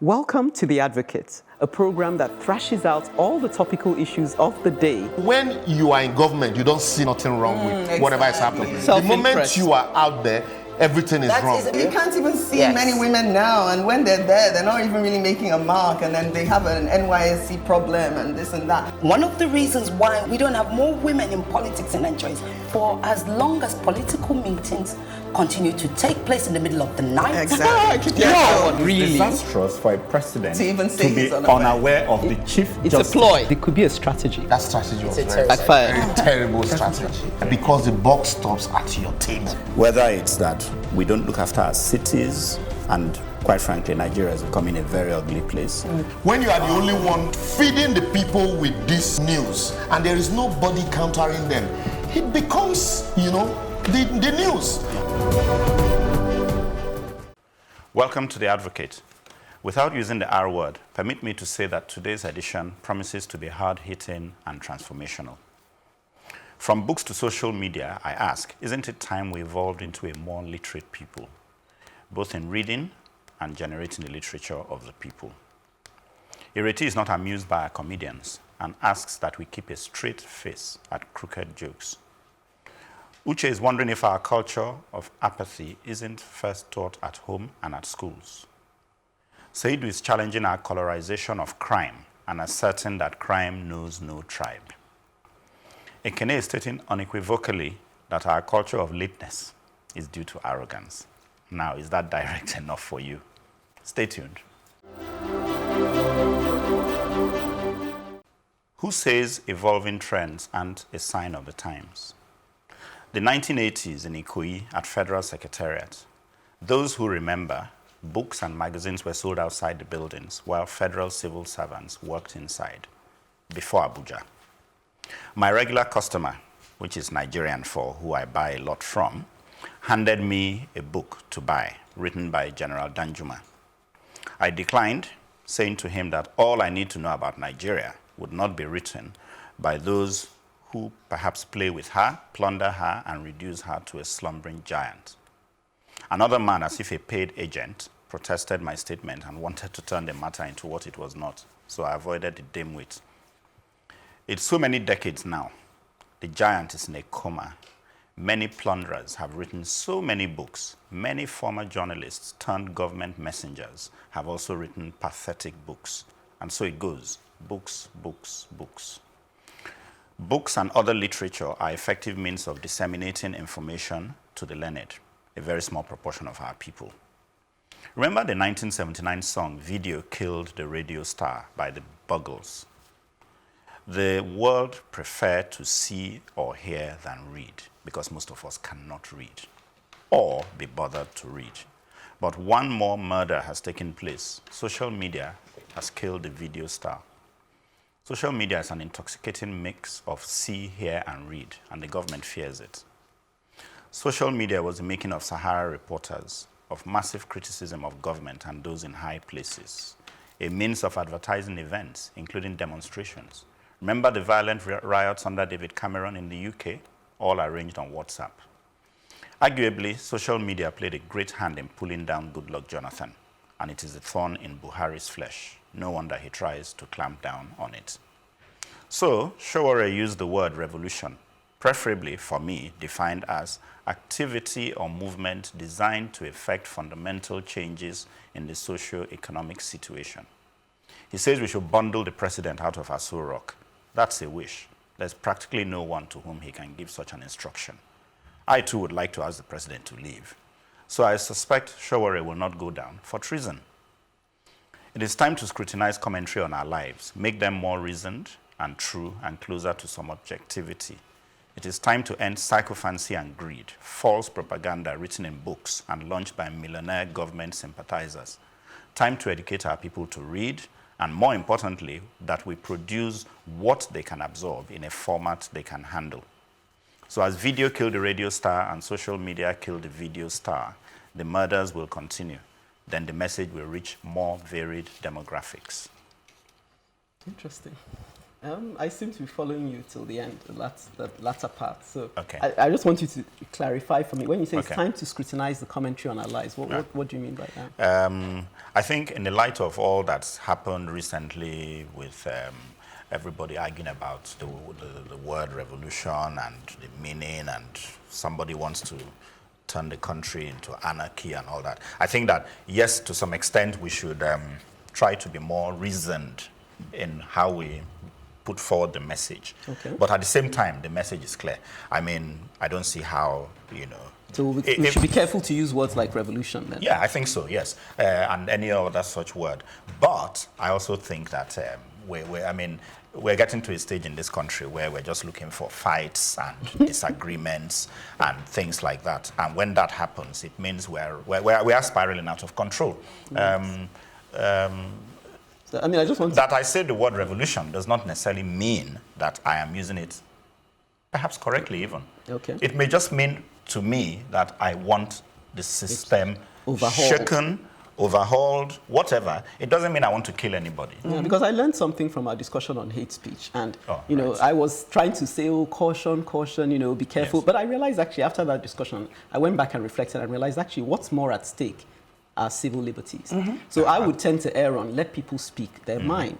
Welcome to The Advocate, a program that thrashes out all the topical issues of the day. When you are in government, you don't see nothing wrong with whatever is happening. The moment you are out there, everything is wrong. You can't even see many women now, and when they're there, they're not even really making a mark, and then they have an NYSC problem and this and that. One of the reasons why we don't have more women in politics in Nigeria is for as long as political meetings continue to take place in the middle of the night. Exactly. Really? Disastrous for a president To even say be he's unaware of the chief It's justice. a ploy. It could be a strategy. That strategy was very Backfired. terrible strategy. Because the buck stops at your table. Whether it's that we don't look after our cities, and quite frankly, Nigeria is becoming a very ugly place. When you are the only one feeding the people with this news and there is nobody countering them, it becomes, the news. Welcome to The Advocate. Without using the R word, permit me to say that today's edition promises to be hard-hitting and transformational. From books to social media, I ask, isn't it time we evolved into a more literate people, both in reading and generating the literature of the people? Ireti is not amused by our comedians and asks that we keep a straight face at crooked jokes. Uche is wondering if our culture of apathy isn't first taught at home and at schools. Saidu is challenging our colorization of crime and asserting that crime knows no tribe. Ekene is stating unequivocally that our culture of lateness is due to arrogance. Now, is that direct enough for you? Stay tuned. Who says evolving trends aren't a sign of the times? The 1980s in Ikoyi at Federal Secretariat. Those who remember, books and magazines were sold outside the buildings while federal civil servants worked inside, before Abuja. My regular customer, which is Nigerian for who I buy a lot from, handed me a book to buy, written by General Danjuma. I declined, saying to him that all I need to know about Nigeria would not be written by those who perhaps play with her, plunder her, and reduce her to a slumbering giant. Another man, as if a paid agent, protested my statement and wanted to turn the matter into what it was not, so I avoided the dimwit. It's so many decades now. The giant is in a coma. Many plunderers have written so many books. Many former journalists turned government messengers have also written pathetic books. And so it goes. Books, books, books. Books and other literature are effective means of disseminating information to the learned, a very small proportion of our people. Remember the 1979 song, Video Killed the Radio Star by the Buggles? The world preferred to see or hear than read, because most of us cannot read or be bothered to read. But one more murder has taken place. Social media has killed the video star. Social media is an intoxicating mix of see, hear, and read, and the government fears it. Social media was the making of Sahara reporters, of massive criticism of government and those in high places, a means of advertising events, including demonstrations. Remember the violent riots under David Cameron in the UK, all arranged on WhatsApp. Arguably, social media played a great hand in pulling down Goodluck Jonathan, and it is a thorn in Buhari's flesh. No wonder he tries to clamp down on it. So, Sowore used the word revolution, preferably for me defined as activity or movement designed to effect fundamental changes in the socio-economic situation. He says we should bundle the president out of Aso Rock. That's a wish. There's practically no one to whom he can give such an instruction. I too would like to ask the president to leave. So I suspect Sowore will not go down for treason. It is time to scrutinize commentary on our lives, make them more reasoned and true and closer to some objectivity. It is time to end sycophancy and greed, false propaganda written in books and launched by millionaire government sympathizers. Time to educate our people to read, and more importantly, that we produce what they can absorb in a format they can handle. So as video killed the radio star and social media killed the video star, the murders will continue. Then the message will reach more varied demographics. Interesting. I seem to be following you till the end, the latter part. So Okay. I just want you to clarify for me. When you say it's Okay. time to scrutinize the commentary on our lives, what do you mean by that? I think in the light of all that's happened recently with everybody arguing about the word revolution and the meaning, and somebody wants to turn the country into anarchy and all that, I think that, yes, to some extent, we should try to be more reasoned in how we put forward the message. Okay. But at the same time, the message is clear. I mean, I don't see how, So we should be careful to use words like revolution then. Yeah, I think so, yes, and any other such word. But I also think that we're getting to a stage in this country where we're just looking for fights and disagreements and things like that. And when that happens, it means we are spiraling out of control. So, I mean, I just want That I say the word revolution does not necessarily mean that I am using it perhaps correctly even. Okay. It may just mean to me that I want the system overhauled. shaken, overhauled, whatever. It doesn't mean I want to kill anybody. Yeah, because I learned something from our discussion on hate speech, and right. I was trying to say, oh, caution, be careful. Yes. But I realized actually after that discussion, I went back and reflected and realized actually what's more at stake are civil liberties. So I would tend to err on let people speak their mind,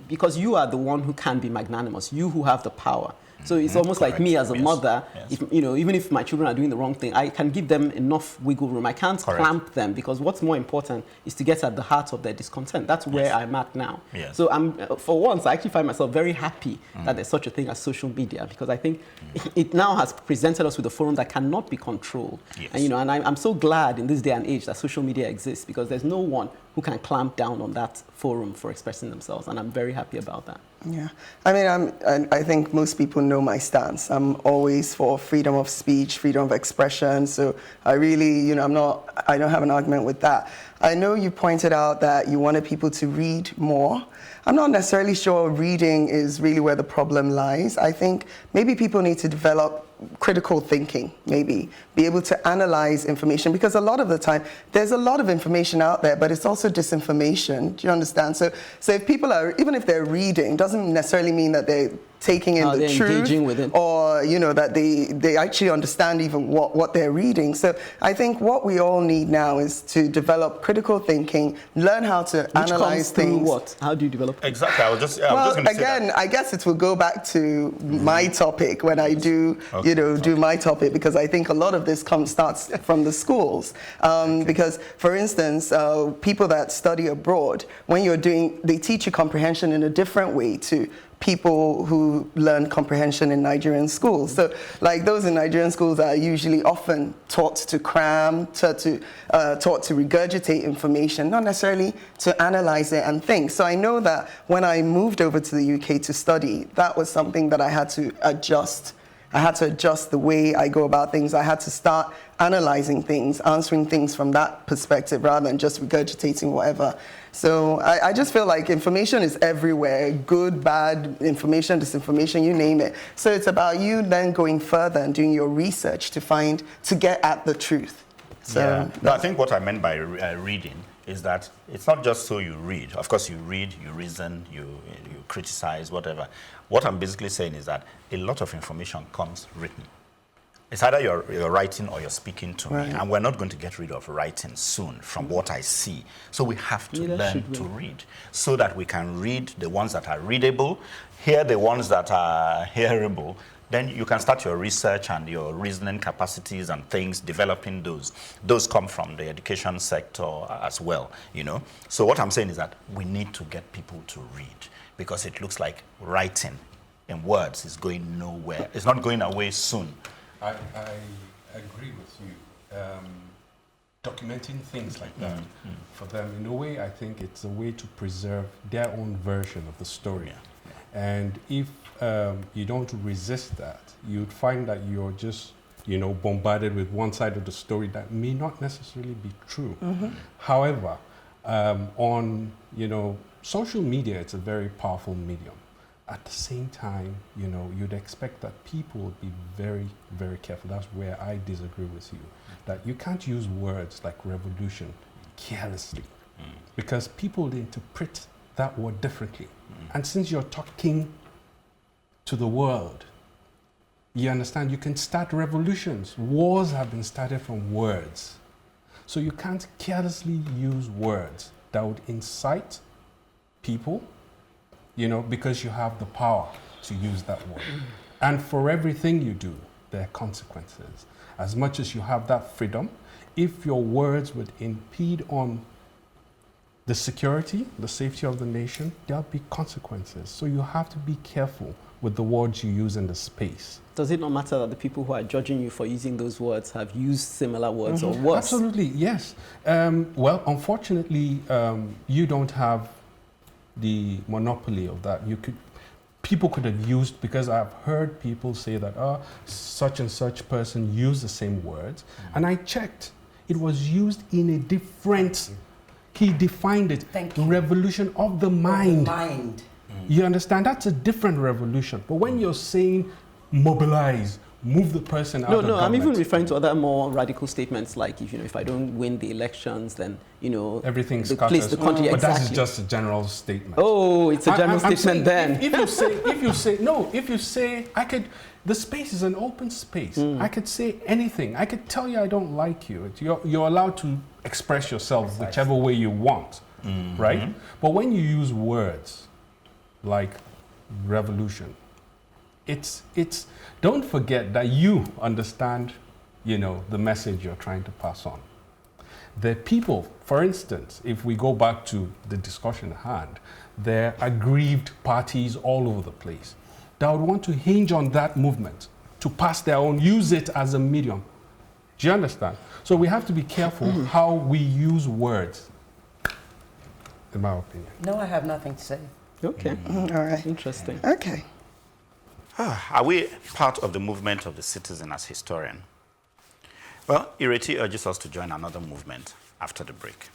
because you are the one who can be magnanimous, you who have the power. So it's almost Correct. like me as a Yes. mother, Yes. if, even if my children are doing the wrong thing, I can give them enough wiggle room. I can't Correct. clamp them, because what's more important is to get at the heart of their discontent. That's where Yes. I'm at now. Yes. So for once, I actually find myself very happy that there's such a thing as social media, because I think it now has presented us with a forum that cannot be controlled. Yes. And, and I'm so glad in this day and age that social media exists, because there's no one who can clamp down on that forum for expressing themselves. And I'm very happy about that. Yeah, I mean, I think most people know my stance. I'm always for freedom of speech, freedom of expression. So I really, I don't have an argument with that. I know you pointed out that you wanted people to read more. I'm not necessarily sure reading is really where the problem lies. I think maybe people need to develop critical thinking, maybe be able to analyze information, because a lot of the time there's a lot of information out there, but it's also disinformation. Do you understand? So if people are, even if they're reading, doesn't necessarily mean that they're taking in the truth, engaging with it, or that they actually understand even what they're reading. So I think what we all need now is to develop critical thinking, learn how to analyze things. What? How do you develop? Exactly. I was just going to say again, I guess it will go back to my topic when I do, do my topic, because I think a lot of this starts from the schools. Because, for instance, people that study abroad, when they teach you comprehension in a different way to people who learn comprehension in Nigerian schools. So, like, those in Nigerian schools are usually often taught to cram, taught to regurgitate information, not necessarily to analyze it and think. So I know that when I moved over to the UK to study, that was something that I had to adjust. I had to adjust the way I go about things. I had to start analyzing things, answering things from that perspective rather than just regurgitating whatever. So I just feel like information is everywhere, good, bad, information, disinformation, you name it. So it's about you then going further and doing your research to get at the truth. So yeah. No, I think what I meant by reading is that it's not just so you read. Of course, you read, you reason, you criticize, whatever. What I'm basically saying is that a lot of information comes written. It's either you're writing or you're speaking to me, and we're not going to get rid of writing soon from what I see. So we have to learn to read so that we can read the ones that are readable, hear the ones that are hearable. Then you can start your research and your reasoning capacities and things, developing those. Those come from the education sector as well, So what I'm saying is that we need to get people to read, because it looks like writing in words is going nowhere. It's not going away soon. I agree with you. Documenting things like that, for them, in a way, I think it's a way to preserve their own version of the story. And if you don't resist that, you'd find that you're just, bombarded with one side of the story that may not necessarily be true. However, on, social media, it's a very powerful medium. At the same time, you'd expect that people would be very, very careful. That's where I disagree with you. That you can't use words like revolution carelessly, because people interpret that word differently. And since you're talking to the world, you understand, you can start revolutions. Wars have been started from words. So you can't carelessly use words that would incite people, because you have the power to use that word. And for everything you do, there are consequences. As much as you have that freedom, if your words would impede on the security, the safety of the nation, there'll be consequences. So you have to be careful with the words you use in the space. Does it not matter that the people who are judging you for using those words have used similar words or worse? Absolutely, yes. Well, unfortunately, you don't have the monopoly of that. People could have used, because I've heard people say that, such and such person used the same words. And I checked. It was used in a different, he defined it, the revolution of the mind. You understand? That's a different revolution. But when you're saying mobilize, move the person out of government. No, I'm even referring to other more radical statements like, if I don't win the elections, then, everything's the place, the country, but exactly. that is just a general statement. Oh, it's a general statement saying, then. If you say, the space is an open space. I could say anything. I could tell you I don't like you. You're allowed to express yourself whichever way you want, right? But when you use words like revolution, it's don't forget that you understand, the message you're trying to pass on. The people, for instance, if we go back to the discussion at hand, there are aggrieved parties all over the place that would want to hinge on that movement to pass their own, use it as a medium. Do you understand? So we have to be careful how we use words, in my opinion. No, I have nothing to say. Okay. All right. Interesting. Okay. Are we part of the movement of the citizen as historian? Well, Ireti urges us to join another movement after the break.